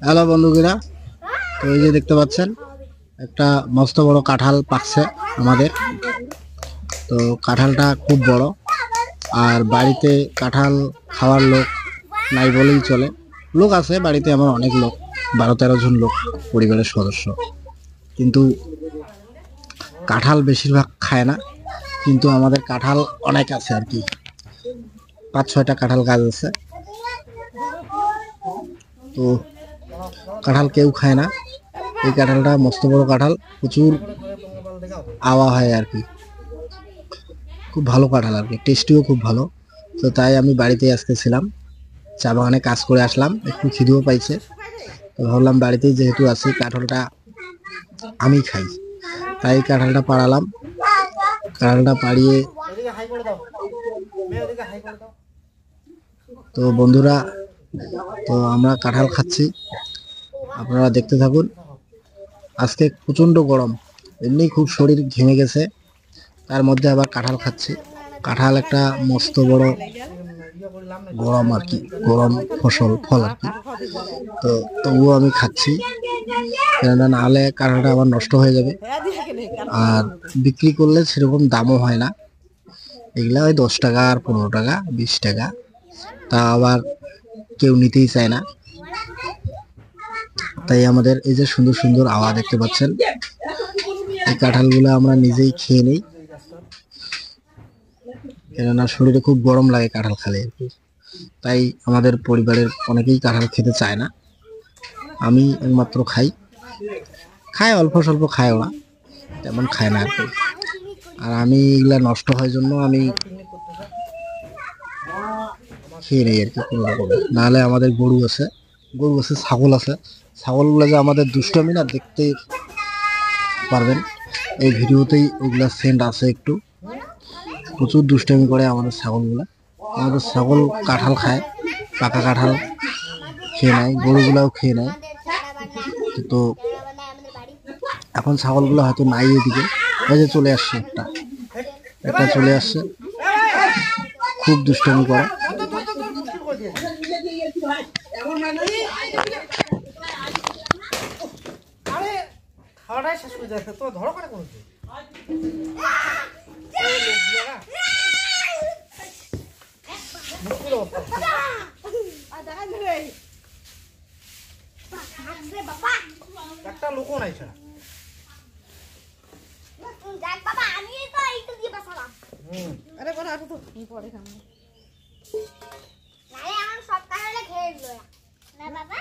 Hello বন্ধুরা, তো এই যে দেখতে পাচ্ছেন একটা মস্ত বড় কাঁঠাল পাকছে আমাদের। তো কাঁঠালটা খুব বড়, আর বাড়িতে কাঁঠাল খাওয়ার লোক নাই বলেই চলে। লোক আছে বাড়িতে, আমার অনেক লোক, 12-13 জন লোক পরিবারের সদস্য, কিন্তু কাঁঠাল বেশিরভাগ খায় না। কিন্তু আমাদের কাঁঠাল অনেক আছে আর কি, 5-6টা কাঁঠাল গাছ আছে। তো কাঁঠাল কেউ খায় না। এই কাঁঠালটা মস্ত বড় কাঁঠাল, প্রচুর আওয়া হয় আর কি, খুব ভালো কাঁঠাল আর কি, টেস্টিও খুব ভালো। তো তাই আমি বাড়িতে আজকে ছিলাম, চা বাগানে কাজ করে আসলাম, একটু খিদেও পাইছে। তো ভাবলাম বাড়িতেই যেহেতু আছি, কাঁঠালটা আমি খাই, তাই কাঁঠালটা পাড়ালাম। কাঁঠালটা পাড়িয়ে তো বন্ধুরা, তো আমরা কাঁঠাল খাচ্ছি, আপনারা দেখতে থাকুন। আজকে প্রচণ্ড গরম, এমনি খুব শরীর ঘেমে গেছে, তার মধ্যে আবার কাঁঠাল খাচ্ছি। কাঁঠাল একটা মস্ত বড় গরম আর কি, গরম ফল আর কি। তো তবুও আমি খাচ্ছি, কেননা নাহলে কাঁঠালটা আবার নষ্ট হয়ে যাবে, আর বিক্রি করলে সেরকম দামও হয় না। এগুলা ওই 10 টাকা আর 15 টাকা 20 টাকা, তা আবার কেউ নিতেই চায় না। তাই আমাদের এই যে সুন্দর সুন্দর আওয়া দেখতে পাচ্ছেন, এই কাঁঠালগুলো আমরা নিজেই খেয়ে নিই, কেননা শরীরে খুব গরম লাগে কাঁঠাল খেলে আর কি। তাই আমাদের পরিবারের অনেকেই কাঁঠাল খেতে চায় না, আমি একমাত্র খাই অল্প স্বল্প, খায় ওরা তেমন খায় না আর কি। আর আমি এগুলা নষ্ট হয় জন্য আমি খেয়ে নেই আর কি কোনো রকমে। নাহলে আমাদের গরু আছে, ছাগল আছে, ছাগলগুলো যে আমাদের দুষ্টামি না, দেখতে পারবেন এই ভিডিওতেই, ওইগুলা সেন্ট আছে একটু, প্রচুর দুষ্টামি করে আমাদের ছাগলগুলা। আমাদের ছাগল কাঁঠাল খায়, পাকা কাঁঠাল খেয়ে নেয়, গরুগুলাও খেয়ে নেয়। তো এখন ছাগলগুলো হয়তো নাই এদিকে, এই যে চলে আসছে একটা চলে আসছে, খুব দুষ্টামি করে। একটা লোকও নাই ছাড়া। আরে বড় আটো তো পরে খাবো। নালে এখন সব কারণে খেয়ে দিল না বাবা।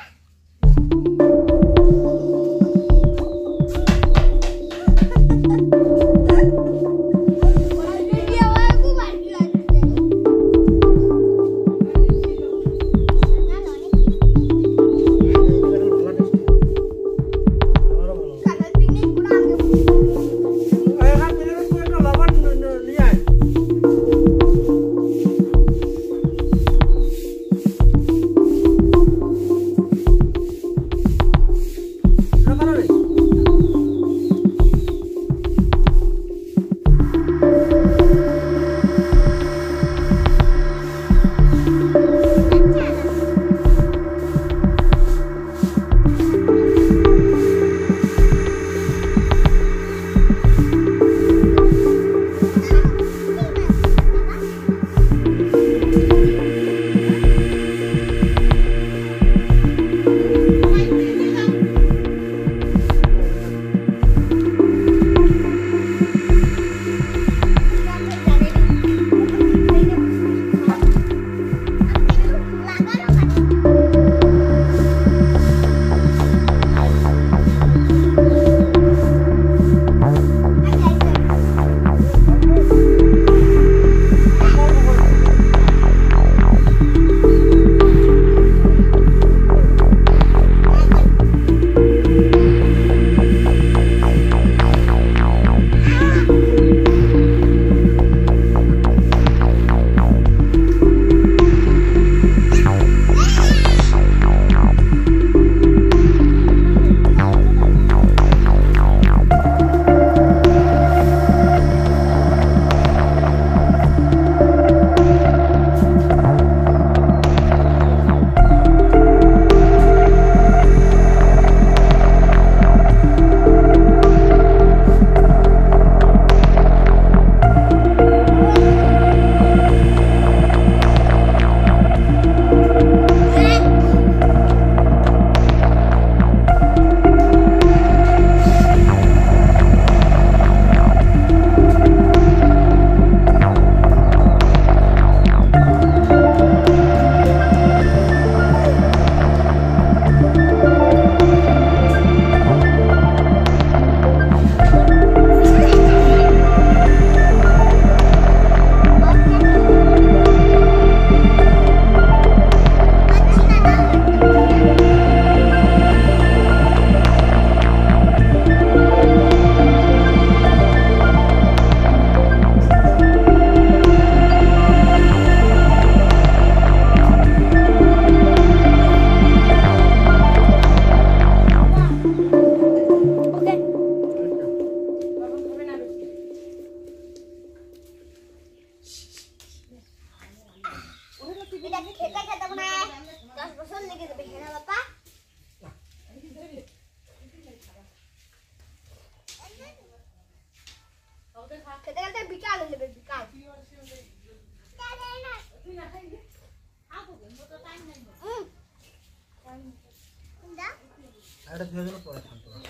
এটা ধুয়ে গেলে পরে থাকতে পারবে।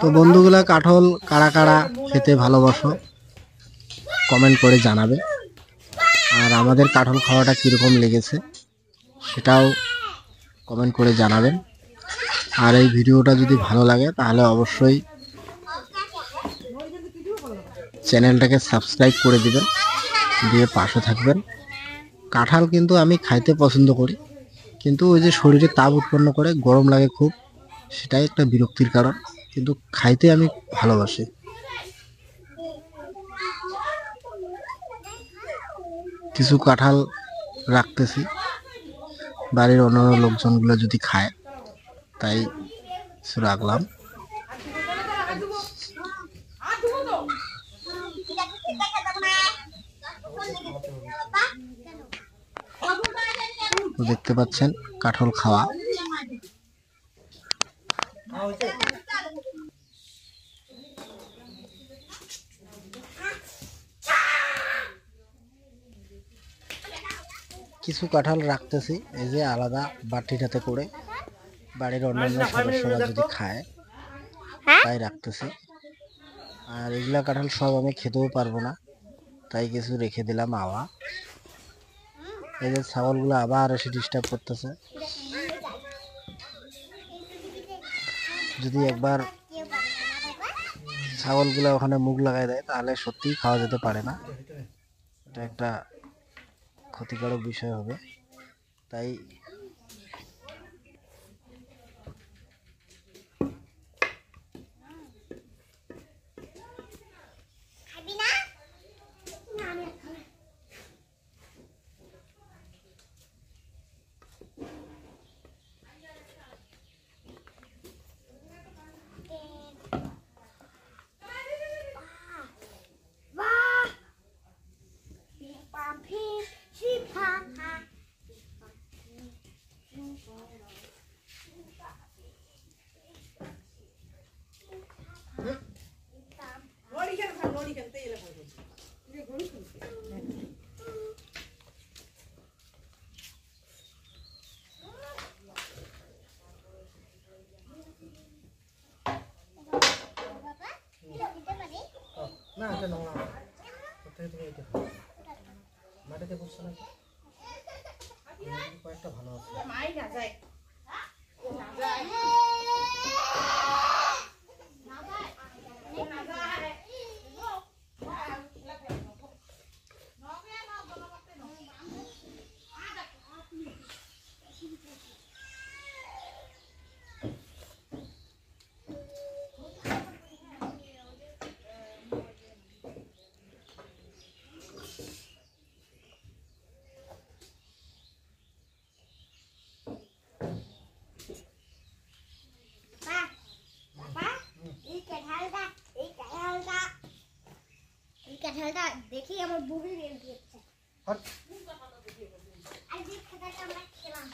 তো বন্ধুগুলা কাঁঠাল কারা কারা খেতে ভালোবাসো কমেন্ট করে জানাবে, আর আমাদের কাঁঠাল খাওয়াটা কীরকম লেগেছে সেটাও কমেন্ট করে জানাবেন। আর এই ভিডিওটা যদি ভালো লাগে তাহলে অবশ্যই চ্যানেলটাকে সাবস্ক্রাইব করে দিবেন, দিয়ে পাশে থাকবেন। কাঁঠাল কিন্তু আমি খাইতে পছন্দ করি, কিন্তু ওই যে শরীরে তাপ উৎপন্ন করে, গরম লাগে খুব, সেটাই একটা বিরক্তির কারণ, কিন্তু খাইতে আমি ভালোবাসি। কিছু কাঁঠাল রাখতেছি, বাড়ির অন্যান্য লোকজনগুলো যদি খায় তাই কিছু রাখলাম। তো দেখতে পাচ্ছেন কাঁঠাল খাওয়া। কিছু কাঁঠাল রাখতেছি এই যে আলাদা বাটিটাতে করে, বাড়ির অন্যান্য সদস্যরা যদি খায় তাই রাখতেছি। আর এগুলা কাঁঠাল সব আমি খেতেও পারবো না, তাই কিছু রেখে দিলাম। এই যে ছাগলগুলো আবার এসে ডিস্টার্ব করতেছে। যদি একবার ছাগলগুলো ওখানে মুখ লাগাই দেয় তাহলে সত্যিই খাওয়া যেতে পারে না, এটা একটা ক্ষতিকারক বিষয় হবে। তাই না, এটা নোংরা কোথায় তুমি এটা মাটিতে বসছো না, কয়েকটা ভালো আছে। মাই না যায় না যায় না যায় না যায়। কাঁঠালটা দেখি আমার বুড়ি রেল দিচ্ছে। আর যে কাঁঠালটা আমরা খেলাম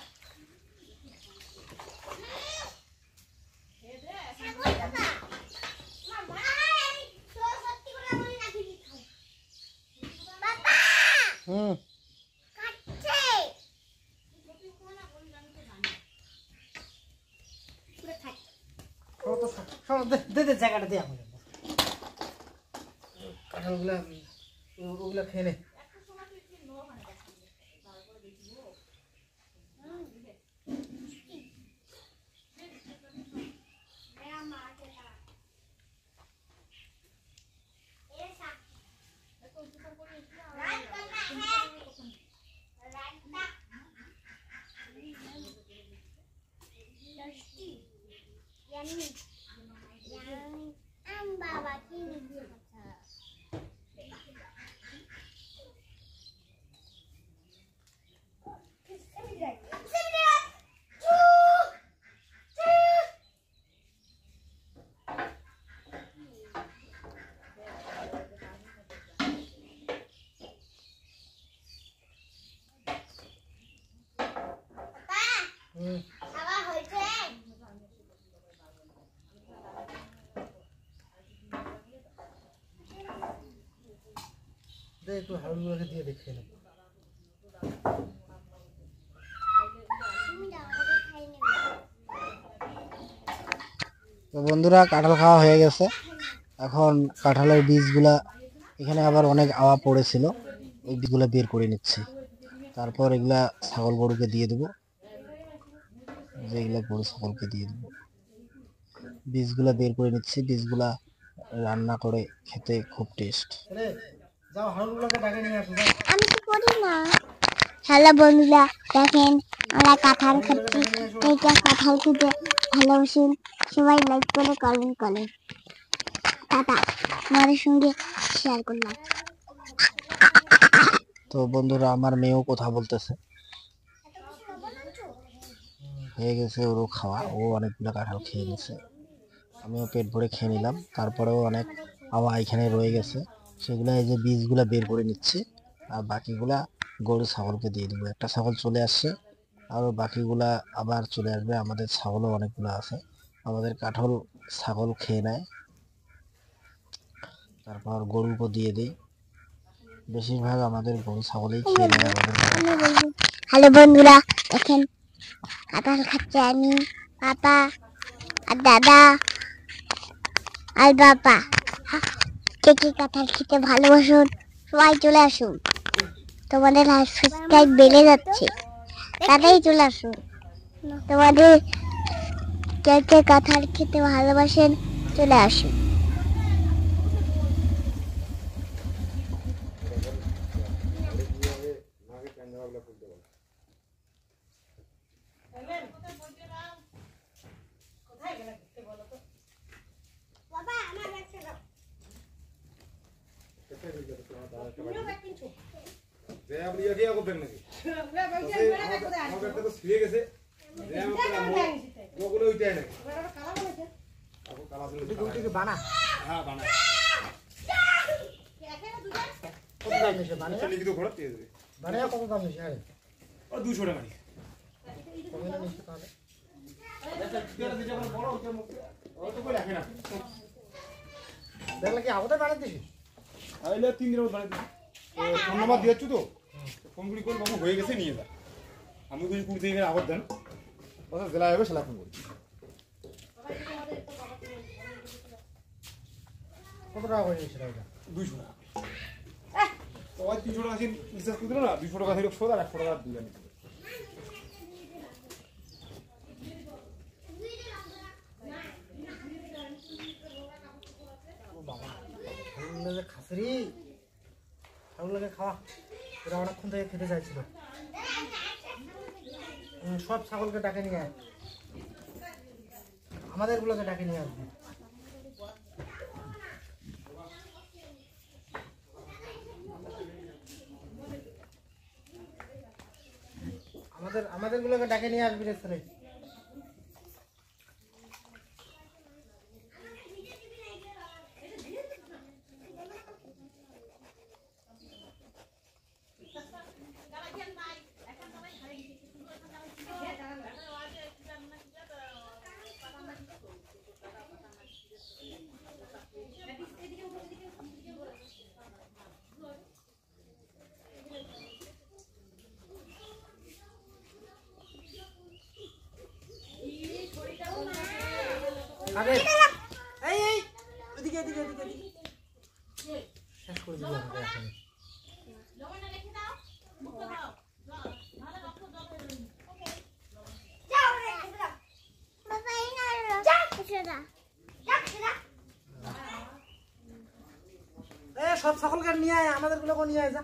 জায়গাটা দিয়ে আমাদের কাঁঠালগুলা ওগুলা খেয়ে নে। বাবা কি দিয়ে একটু হাড়গুলোকে দিয়ে দেখে নেব। তুমি দাও, আমাকে খাই নেবে। তো বন্ধুরা, কাঁঠাল খাওয়া হয়ে গেছে। এখন কাঁঠালের বীজগুলা, এখানে আবার অনেক আওয়া পড়েছিল, ওই বীজগুলা বের করে নিচ্ছি। তারপর এগুলা ছাগল গরুকে দিয়ে দেবো, যেগুলা গরু ছাগলকে দিয়ে দেবো। বীজগুলা বের করে নিচ্ছি, বীজগুলা রান্না করে খেতে খুব টেস্ট। আমি তো করি না। হ্যালো বন্ধুরা, দেখেন আমরা কাঁঠাল খাচ্ছি। এইটা কাঁঠাল খেতে ভালোবাসেন সবাই, লাইক করে কমেন্ট করেন। টাটা, তোমাদের সঙ্গে শেয়ার করলাম। তো বন্ধুরা, আমার মেয়েও কথা বলতেছে। হয়ে গেছে ওরও খাওয়া, ও অনেকগুলো কাঁঠাল খেয়ে নিছে, আমিও পেট ভরে খেয়ে নিলাম। তারপরেও অনেক আওয়া এখানে রয়ে গেছে, সেগুলা এই যে বীজগুলা বের করে নিচ্ছি, আর বাকিগুলা গরু ছাগলকে দিয়ে দেবো। একটা ছাগল চলে আসছে, আর বাকিগুলা আবার চলে আসবে। আমাদের ছাগলও অনেকগুলো আছে, আমাদের কাঁঠাল ছাগল খেয়ে নেয়। তারপর গরুকে দিয়ে দিই, বেশিরভাগ আমাদের গরু ছাগলই খেয়ে নেয় আমাদের। হ্যালো বন্ধুরা, দেখেন কাঁঠাল খাচ্ছে আমি, পাপা আর দাদা আর বাবা। কে কে কাঁঠাল খেতে ভালোবাসুন সবাই চলে আসুন, তোমাদের সাবস্ক্রাইব বেড়ে যাচ্ছে, তাড়াতাড়ি চলে আসুন। তোমাদের কে কে কাঁঠাল খেতে ভালোবাসেন চলে আসুন। ফোন নাম্বার দিয়েছো তো, ফোনগুলি করে বাবু হয়ে গেছে নিয়ে যা। আমি কিছু কুড়ি থেকে আবার দেন, জেলায় হবে সেলা ফোন করি। কত টাকা করে নিয়েছিল ওটা? 200 টাকা। তো 300 টাকা রিচার্জ করে দিল না, 200 টাকা থেকে শোধ আর 100 টাকা দিয়ে আনি। খাসরি ছাগলকে খাওয়া, ওরা অনেকক্ষণ থেকে খেতে চাইছিল। সব ছাগলকে ডাকে নিয়ে আয়, আমাদের গুলোকে ডাকে নিয়ে আসবি। আমাদের গুলোকে ডাকে নিয়ে আসবি রে ছেলে। আরে এই এই এদিকে এদিকে এদিকে এদিকে শেষ করে দিবি আমাকে এখন। সব ছাগলকে নিয়ে আয়, আমাদের গুলোকে নিয়ে আয় যা।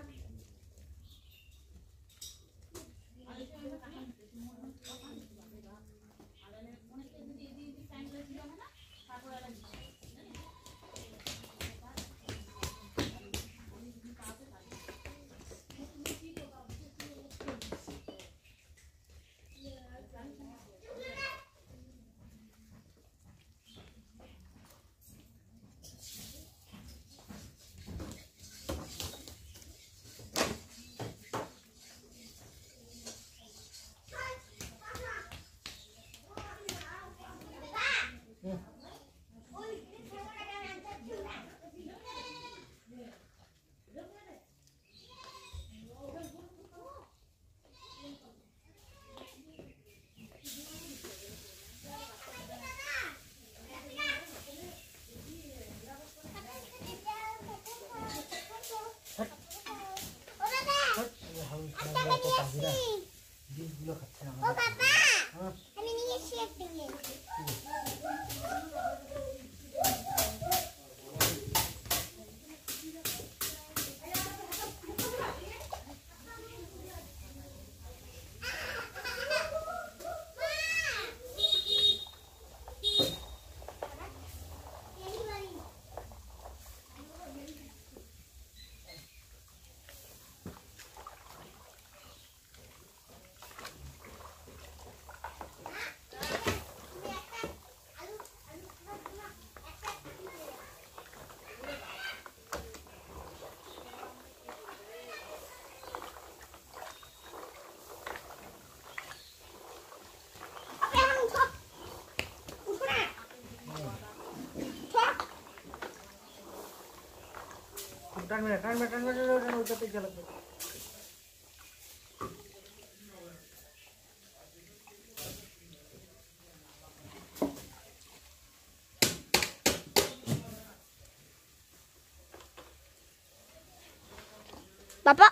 বাবা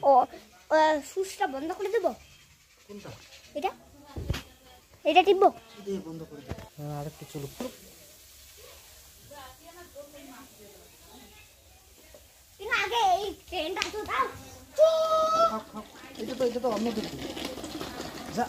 ও সুইচটা বন্ধ করে দেবো। কোনটা? এটা এটা টিপবো। দিয়ে বন্ধ করে দে। হ্যাঁ আরেকটু চলুক। কিন্তু আগে এই ট্রেনটা তো দাও। এটা তো অন্য দিকে যা।